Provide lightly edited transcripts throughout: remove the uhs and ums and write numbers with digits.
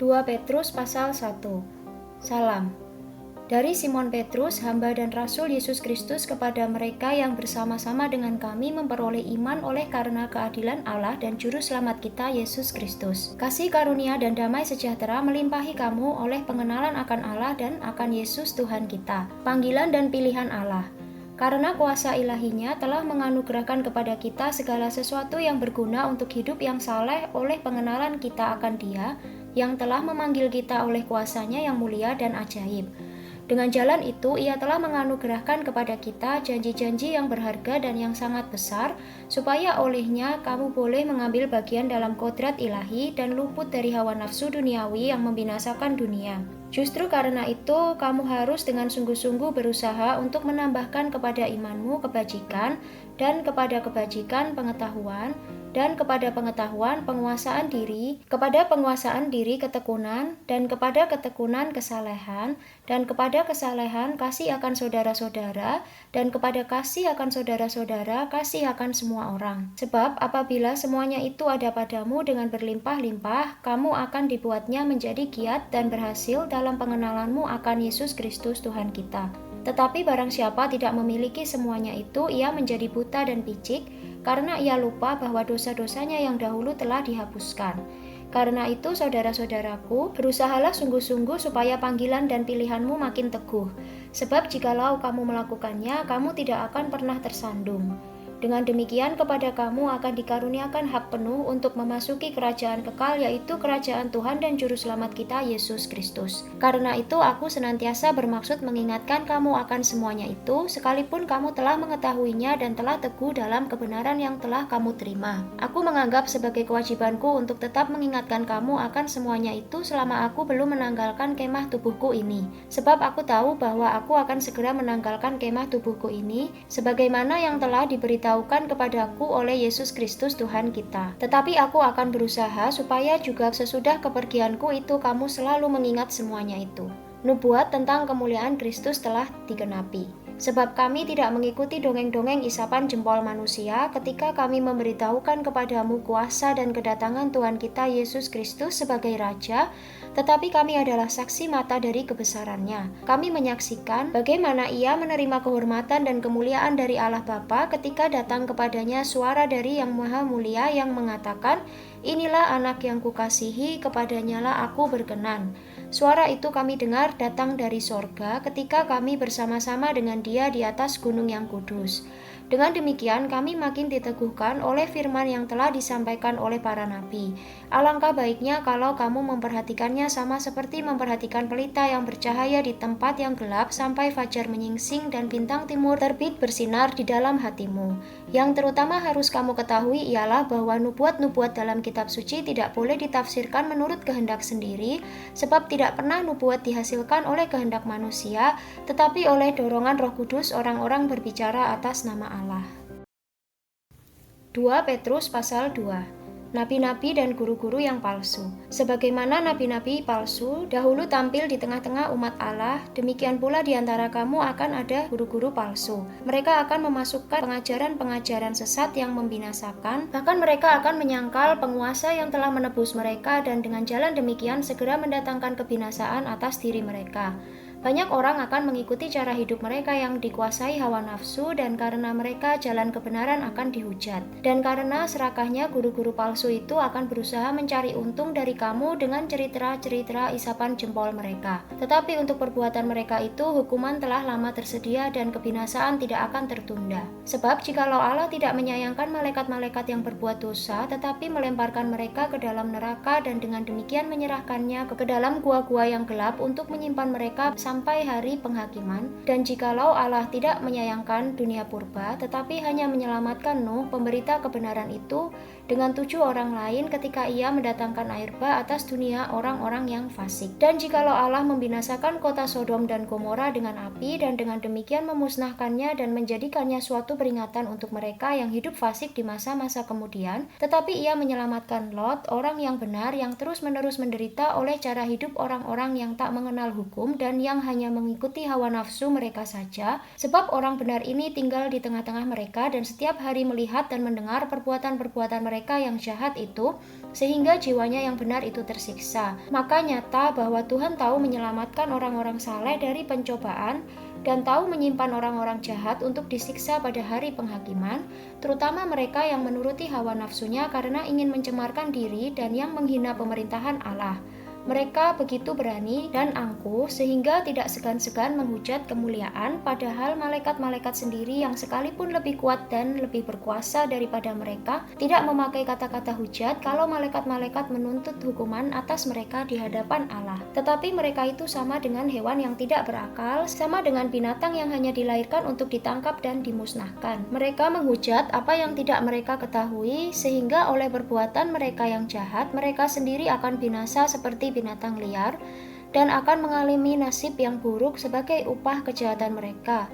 2 Petrus pasal 1. Salam. Dari Simon Petrus, hamba dan rasul Yesus Kristus kepada mereka yang bersama-sama dengan kami memperoleh iman oleh karena keadilan Allah dan Juru Selamat kita Yesus Kristus. Kasih karunia dan damai sejahtera melimpahi kamu oleh pengenalan akan Allah dan akan Yesus Tuhan kita. Panggilan dan pilihan Allah. Karena kuasa ilahinya telah menganugerahkan kepada kita segala sesuatu yang berguna untuk hidup yang saleh oleh pengenalan kita akan Dia, yang telah memanggil kita oleh kuasanya yang mulia dan ajaib. Dengan jalan itu, Ia telah menganugerahkan kepada kita janji-janji yang berharga dan yang sangat besar, supaya olehnya kamu boleh mengambil bagian dalam kodrat ilahi dan luput dari hawa nafsu duniawi yang membinasakan dunia. Justru karena itu, kamu harus dengan sungguh-sungguh berusaha untuk menambahkan kepada imanmu kebajikan, dan kepada kebajikan pengetahuan, dan kepada pengetahuan penguasaan diri, kepada penguasaan diri ketekunan, dan kepada ketekunan kesalehan, dan kepada kesalehan kasih akan saudara-saudara, dan kepada kasih akan saudara-saudara kasih akan semua orang. Sebab apabila semuanya itu ada padamu dengan berlimpah-limpah, kamu akan dibuatnya menjadi giat dan berhasil dalam pengenalanmu akan Yesus Kristus Tuhan kita. Tetapi barang siapa tidak memiliki semuanya itu, ia menjadi buta dan picik, karena ia lupa bahwa dosa-dosanya yang dahulu telah dihapuskan. Karena itu, saudara-saudaraku, berusahalah sungguh-sungguh supaya panggilan dan pilihanmu makin teguh. Sebab jikalau kamu melakukannya, kamu tidak akan pernah tersandung. Dengan demikian kepada kamu akan dikaruniakan hak penuh untuk memasuki kerajaan kekal, yaitu kerajaan Tuhan dan Juru Selamat kita Yesus Kristus. Karena itu aku senantiasa bermaksud mengingatkan kamu akan semuanya itu, sekalipun kamu telah mengetahuinya dan telah teguh dalam kebenaran yang telah kamu terima. Aku menganggap sebagai kewajibanku untuk tetap mengingatkan kamu akan semuanya itu selama aku belum menanggalkan kemah tubuhku ini. Sebab aku tahu bahwa aku akan segera menanggalkan kemah tubuhku ini, sebagaimana yang telah diberitahukan kepadaku oleh Yesus Kristus Tuhan kita. Tetapi aku akan berusaha supaya juga sesudah kepergianku itu kamu selalu mengingat semuanya itu. Nubuat tentang kemuliaan Kristus telah digenapi. Sebab kami tidak mengikuti dongeng-dongeng isapan jempol manusia ketika kami memberitahukan kepadamu kuasa dan kedatangan Tuhan kita Yesus Kristus sebagai Raja, tetapi kami adalah saksi mata dari kebesarannya. Kami menyaksikan bagaimana Ia menerima kehormatan dan kemuliaan dari Allah Bapa ketika datang kepadanya suara dari Yang Maha Mulia yang mengatakan, "Inilah anak yang kukasihi, kepadanyalah aku berkenan." Suara itu kami dengar datang dari sorga ketika kami bersama-sama dengan Dia di atas gunung yang kudus. Dengan demikian kami makin diteguhkan oleh firman yang telah disampaikan oleh para nabi. Alangkah baiknya kalau kamu memperhatikannya sama seperti memperhatikan pelita yang bercahaya di tempat yang gelap sampai fajar menyingsing dan bintang timur terbit bersinar di dalam hatimu. Yang terutama harus kamu ketahui ialah bahwa nubuat-nubuat dalam kitab suci tidak boleh ditafsirkan menurut kehendak sendiri, sebab tidak pernah nubuat dihasilkan oleh kehendak manusia, tetapi oleh dorongan Roh Kudus orang-orang berbicara atas nama Allah. 2 Petrus pasal 2. Nabi-nabi dan guru-guru yang palsu. Sebagaimana nabi-nabi palsu dahulu tampil di tengah-tengah umat Allah, demikian pula di antara kamu akan ada guru-guru palsu. Mereka akan memasukkan pengajaran-pengajaran sesat yang membinasakan, bahkan mereka akan menyangkal penguasa yang telah menebus mereka dan dengan jalan demikian segera mendatangkan kebinasaan atas diri mereka. Banyak orang akan mengikuti cara hidup mereka yang dikuasai hawa nafsu, dan karena mereka jalan kebenaran akan dihujat. Dan karena serakahnya guru-guru palsu itu akan berusaha mencari untung dari kamu dengan cerita-cerita isapan jempol mereka. Tetapi untuk perbuatan mereka itu hukuman telah lama tersedia dan kebinasaan tidak akan tertunda. Sebab jikalau Allah tidak menyayangkan malaikat-malaikat yang berbuat dosa, tetapi melemparkan mereka ke dalam neraka dan dengan demikian menyerahkannya ke dalam gua-gua yang gelap untuk menyimpan mereka sampai hari penghakiman, dan jikalau Allah tidak menyayangkan dunia purba, tetapi hanya menyelamatkan Nuh, pemberita kebenaran itu, dengan 7 orang lain ketika Ia mendatangkan air bah atas dunia orang-orang yang fasik. Dan jikalau Allah membinasakan kota Sodom dan Gomora dengan api, dan dengan demikian memusnahkannya dan menjadikannya suatu peringatan untuk mereka yang hidup fasik di masa-masa kemudian, tetapi Ia menyelamatkan Lot, orang yang benar yang terus-menerus menderita oleh cara hidup orang-orang yang tak mengenal hukum dan yang hanya mengikuti hawa nafsu mereka saja, sebab orang benar ini tinggal di tengah-tengah mereka dan setiap hari melihat dan mendengar perbuatan-perbuatan mereka yang jahat itu, sehingga jiwanya yang benar itu tersiksa. Maka nyata bahwa Tuhan tahu menyelamatkan orang-orang saleh dari pencobaan dan tahu menyimpan orang-orang jahat untuk disiksa pada hari penghakiman, terutama mereka yang menuruti hawa nafsunya karena ingin mencemarkan diri dan yang menghina pemerintahan Allah. Mereka begitu berani dan angkuh sehingga tidak segan-segan menghujat kemuliaan, padahal malaikat-malaikat sendiri yang sekalipun lebih kuat dan lebih berkuasa daripada mereka tidak memakai kata-kata hujat kalau malaikat-malaikat menuntut hukuman atas mereka di hadapan Allah. Tetapi mereka itu sama dengan hewan yang tidak berakal, sama dengan binatang yang hanya dilahirkan untuk ditangkap dan dimusnahkan. Mereka menghujat apa yang tidak mereka ketahui, sehingga oleh perbuatan mereka yang jahat, mereka sendiri akan binasa seperti binatang liar dan akan mengalami nasib yang buruk sebagai upah kejahatan mereka.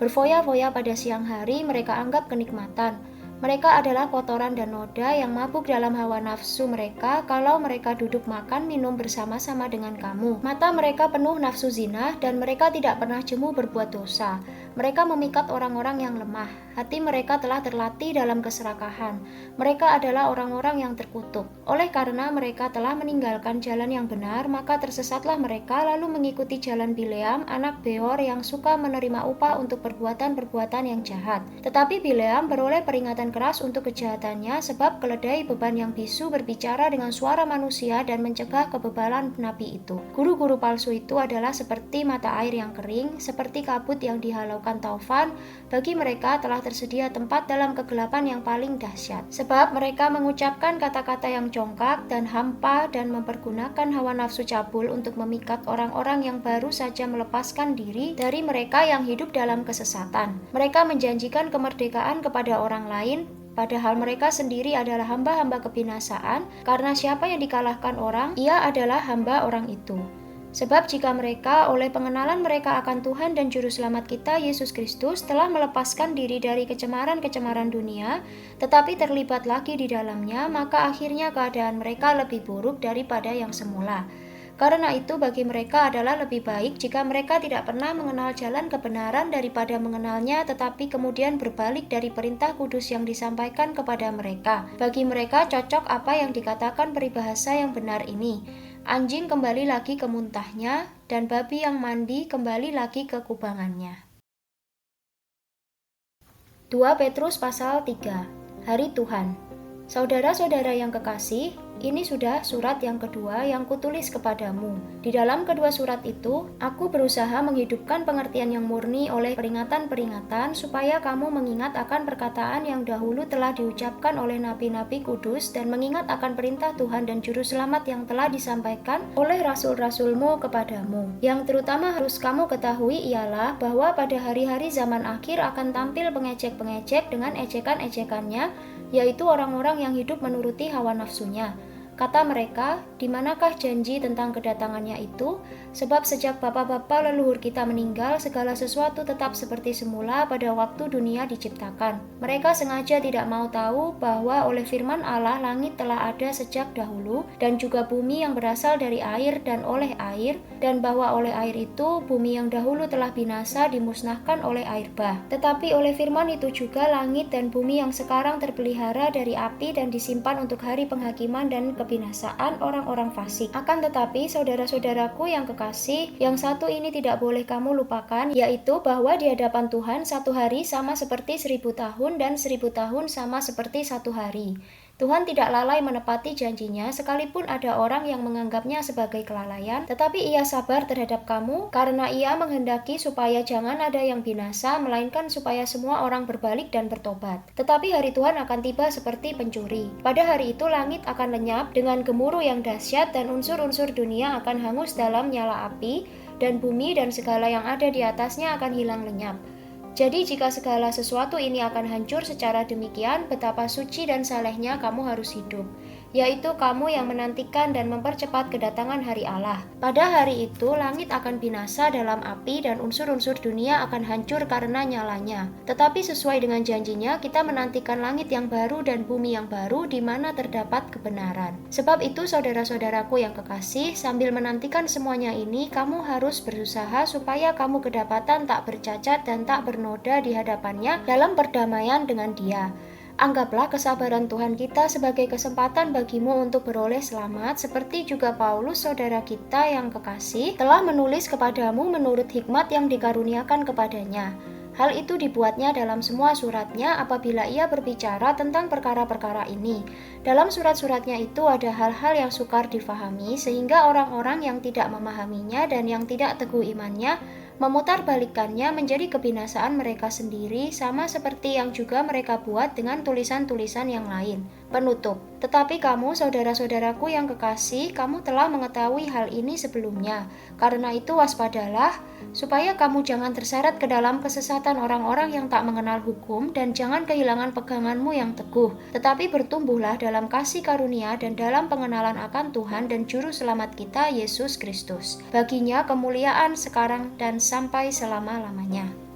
Berfoya-foya pada siang hari mereka anggap kenikmatan. Mereka adalah kotoran dan noda yang mabuk dalam hawa nafsu mereka kalau mereka duduk makan minum bersama-sama dengan kamu. Mata mereka penuh nafsu zina dan mereka tidak pernah jemu berbuat dosa. Mereka memikat orang-orang yang lemah. Hati mereka telah terlatih dalam keserakahan. Mereka adalah orang-orang yang terkutuk. Oleh karena mereka telah meninggalkan jalan yang benar, maka tersesatlah mereka lalu mengikuti jalan Bileam, anak Beor yang suka menerima upah untuk perbuatan-perbuatan yang jahat. Tetapi Bileam beroleh peringatan keras untuk kejahatannya, sebab keledai beban yang bisu berbicara dengan suara manusia dan mencegah kebebalan nabi itu. Guru-guru palsu itu adalah seperti mata air yang kering, seperti kabut yang dihalaukan taufan. Bagi mereka telah tersedia tempat dalam kegelapan yang paling dahsyat, sebab mereka mengucapkan kata-kata yang congkak dan hampa dan mempergunakan hawa nafsu cabul untuk memikat orang-orang yang baru saja melepaskan diri dari mereka yang hidup dalam kesesatan. Mereka menjanjikan kemerdekaan kepada orang lain, padahal mereka sendiri adalah hamba-hamba kebinasaan, karena siapa yang dikalahkan orang, ia adalah hamba orang itu. Sebab jika mereka oleh pengenalan mereka akan Tuhan dan Juru Selamat kita Yesus Kristus telah melepaskan diri dari kecemaran-kecemaran dunia, tetapi terlibat lagi di dalamnya, maka akhirnya keadaan mereka lebih buruk daripada yang semula. Karena itu bagi mereka adalah lebih baik jika mereka tidak pernah mengenal jalan kebenaran daripada mengenalnya tetapi kemudian berbalik dari perintah kudus yang disampaikan kepada mereka. Bagi mereka cocok apa yang dikatakan peribahasa yang benar ini. Anjing kembali lagi ke muntahnya, dan babi yang mandi kembali lagi ke kubangannya. 2 Petrus pasal 3. Hari Tuhan. Saudara-saudara yang kekasih, ini sudah surat yang kedua yang kutulis kepadamu. Di dalam kedua surat itu, aku berusaha menghidupkan pengertian yang murni oleh peringatan-peringatan supaya kamu mengingat akan perkataan yang dahulu telah diucapkan oleh nabi-nabi kudus dan mengingat akan perintah Tuhan dan Juru Selamat yang telah disampaikan oleh rasul-rasulmu kepadamu. Yang terutama harus kamu ketahui ialah bahwa pada hari-hari zaman akhir akan tampil pengecek-pengecek dengan ejekan-ejekannya, yaitu orang-orang yang hidup menuruti hawa nafsunya. Kata mereka, di manakah janji tentang kedatangannya itu? Sebab sejak bapa-bapa leluhur kita meninggal, segala sesuatu tetap seperti semula pada waktu dunia diciptakan. Mereka sengaja tidak mau tahu bahwa oleh firman Allah langit telah ada sejak dahulu, dan juga bumi yang berasal dari air dan oleh air, dan bahwa oleh air itu bumi yang dahulu telah binasa dimusnahkan oleh air bah. Tetapi oleh firman itu juga langit dan bumi yang sekarang terpelihara dari api dan disimpan untuk hari penghakiman dan kebinasaan orang-orang fasik. Akan tetapi saudara-saudaraku yang kekasih, yang satu ini tidak boleh kamu lupakan, yaitu bahwa di hadapan Tuhan satu hari sama seperti 1000 tahun dan 1000 tahun sama seperti satu hari. Tuhan tidak lalai menepati janjinya sekalipun ada orang yang menganggapnya sebagai kelalaian, tetapi ia sabar terhadap kamu karena ia menghendaki supaya jangan ada yang binasa, melainkan supaya semua orang berbalik dan bertobat. Tetapi hari Tuhan akan tiba seperti pencuri. Pada hari itu langit akan lenyap dengan gemuruh yang dahsyat dan unsur-unsur dunia akan hangus dalam nyala api, dan bumi dan segala yang ada di atasnya akan hilang lenyap. Jadi jika segala sesuatu ini akan hancur secara demikian, betapa suci dan salehnya kamu harus hidup, yaitu kamu yang menantikan dan mempercepat kedatangan hari Allah. Pada hari itu langit akan binasa dalam api dan unsur-unsur dunia akan hancur karena nyalanya. Tetapi sesuai dengan janjinya, kita menantikan langit yang baru dan bumi yang baru di mana terdapat kebenaran. Sebab itu saudara-saudaraku yang kekasih, sambil menantikan semuanya ini, kamu harus berusaha supaya kamu kedapatan tak bercacat dan tak bernoda di hadapannya dalam perdamaian dengan Dia. Anggaplah kesabaran Tuhan kita sebagai kesempatan bagimu untuk beroleh selamat, seperti juga Paulus, saudara kita yang kekasih, telah menulis kepadamu menurut hikmat yang dikaruniakan kepadanya. Hal itu dibuatnya dalam semua suratnya apabila ia berbicara tentang perkara-perkara ini. Dalam surat-suratnya itu ada hal-hal yang sukar difahami, sehingga orang-orang yang tidak memahaminya dan yang tidak teguh imannya memutarbalikannya menjadi kebinasaan mereka sendiri, sama seperti yang juga mereka buat dengan tulisan-tulisan yang lain. Penutup. Tetapi kamu, saudara-saudaraku yang kekasih, kamu telah mengetahui hal ini sebelumnya. Karena itu waspadalah, supaya kamu jangan terseret ke dalam kesesatan orang-orang yang tak mengenal hukum, dan jangan kehilangan peganganmu yang teguh. Tetapi bertumbuhlah dalam kasih karunia dan dalam pengenalan akan Tuhan dan Juru Selamat kita, Yesus Kristus. Baginya kemuliaan sekarang dan sampai selama-lamanya.